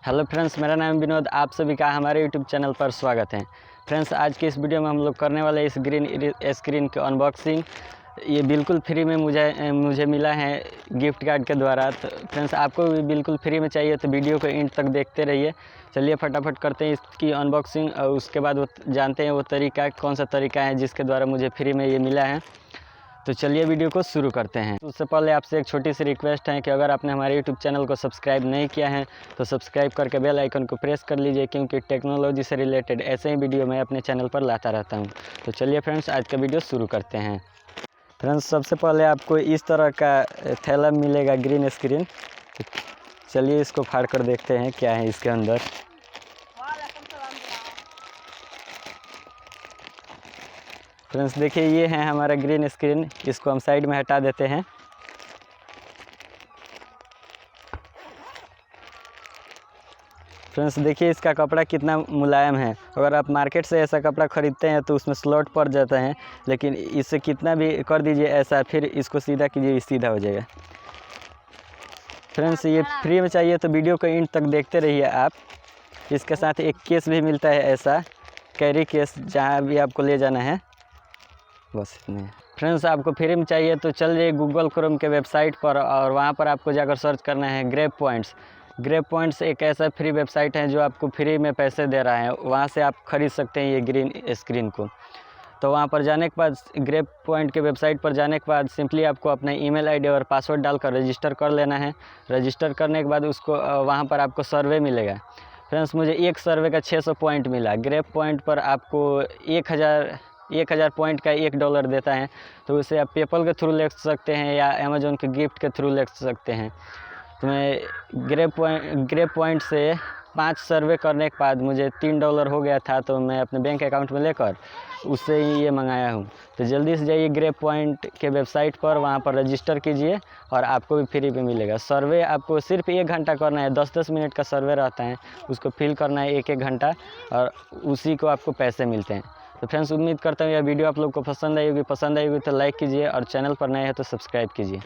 Hello friends, मेरा नाम विनोद। आप सभी का हमारे यूट्यूब चैनल पर स्वागत है। फ्रेंड्स, आज की इस वीडियो में हम लोग करने वाले इस ग्रीन स्क्रीन की अनबॉक्सिंग। ये बिल्कुल फ्री में मुझे मिला है गिफ्ट कार्ड के द्वारा। तो फ्रेंड्स, आपको भी बिल्कुल फ्री में चाहिए तो वीडियो को एंड तक देखते रहिए। चलिए फटाफट करते हैं इसकी अनबॉक्सिंग और उसके बाद वो जानते हैं वो तरीका कौन सा तरीका है जिसके द्वारा मुझे फ्री में ये मिला है। तो चलिए वीडियो को शुरू करते हैं। उससे पहले आपसे एक छोटी सी रिक्वेस्ट है कि अगर आपने हमारे यूट्यूब चैनल को सब्सक्राइब नहीं किया है तो सब्सक्राइब करके बेल आइकन को प्रेस कर लीजिए, क्योंकि टेक्नोलॉजी से रिलेटेड ऐसे ही वीडियो मैं अपने चैनल पर लाता रहता हूं। तो चलिए फ्रेंड्स, आज का वीडियो शुरू करते हैं। फ्रेंड्स, सबसे पहले आपको इस तरह का थैला मिलेगा ग्रीन स्क्रीन। चलिए इसको फाड़ कर देखते हैं क्या है इसके अंदर। फ्रेंड्स, देखिए ये है हमारा ग्रीन स्क्रीन। इसको हम साइड में हटा देते हैं। फ्रेंड्स, देखिए इसका कपड़ा कितना मुलायम है। अगर आप मार्केट से ऐसा कपड़ा ख़रीदते हैं तो उसमें स्लॉट पड़ जाता है, लेकिन इससे कितना भी कर दीजिए ऐसा, फिर इसको सीधा कीजिए, सीधा हो जाएगा। फ्रेंड्स, ये फ्री में चाहिए तो वीडियो को एंड तक देखते रहिए आप। इसके साथ एक केस भी मिलता है, ऐसा कैरी केस, जहाँ भी आपको ले जाना है। बस इतने। फ्रेंड्स, आपको फ्री में चाहिए तो चल जाइए गूगल क्रोम के वेबसाइट पर और वहाँ पर आपको जाकर सर्च करना है ग्रेप पॉइंट्स। ग्रेप पॉइंट्स एक ऐसा फ्री वेबसाइट है जो आपको फ्री में पैसे दे रहा है। वहाँ से आप खरीद सकते हैं ये ग्रीन स्क्रीन को। तो वहाँ पर जाने के बाद, ग्रेप पॉइंट के वेबसाइट पर जाने के बाद सिंपली आपको अपना ईमेल आईडी और पासवर्ड डालकर रजिस्टर कर लेना है। रजिस्टर करने के बाद उसको वहाँ पर आपको सर्वे मिलेगा। फ्रेंड्स, मुझे एक सर्वे का 600 पॉइंट मिला। ग्रेप पॉइंट पर आपको 1000 पॉइंट का $1 देता है। तो उसे आप पेपल के थ्रू ले सकते हैं या अमेजोन के गिफ्ट के थ्रू ले सकते हैं। तो मैं ग्रेप पॉइंट से 5 सर्वे करने के बाद मुझे $3 हो गया था, तो मैं अपने बैंक अकाउंट में लेकर उससे ही ये मंगाया हूँ। तो जल्दी से जाइए ग्रेप पॉइंट के वेबसाइट पर, वहाँ पर रजिस्टर कीजिए और आपको भी फ्री पे मिलेगा। सर्वे आपको सिर्फ 1 घंटा करना है। 10-10 मिनट का सर्वे रहता है, उसको फिल करना है 1-1 घंटा, और उसी को आपको पैसे मिलते हैं। तो फ्रेंड्स, उम्मीद करता हूँ यह वीडियो आप लोग को पसंद आई होगी। पसंद आई होगी तो लाइक कीजिए और चैनल पर नए हैं तो सब्सक्राइब कीजिए।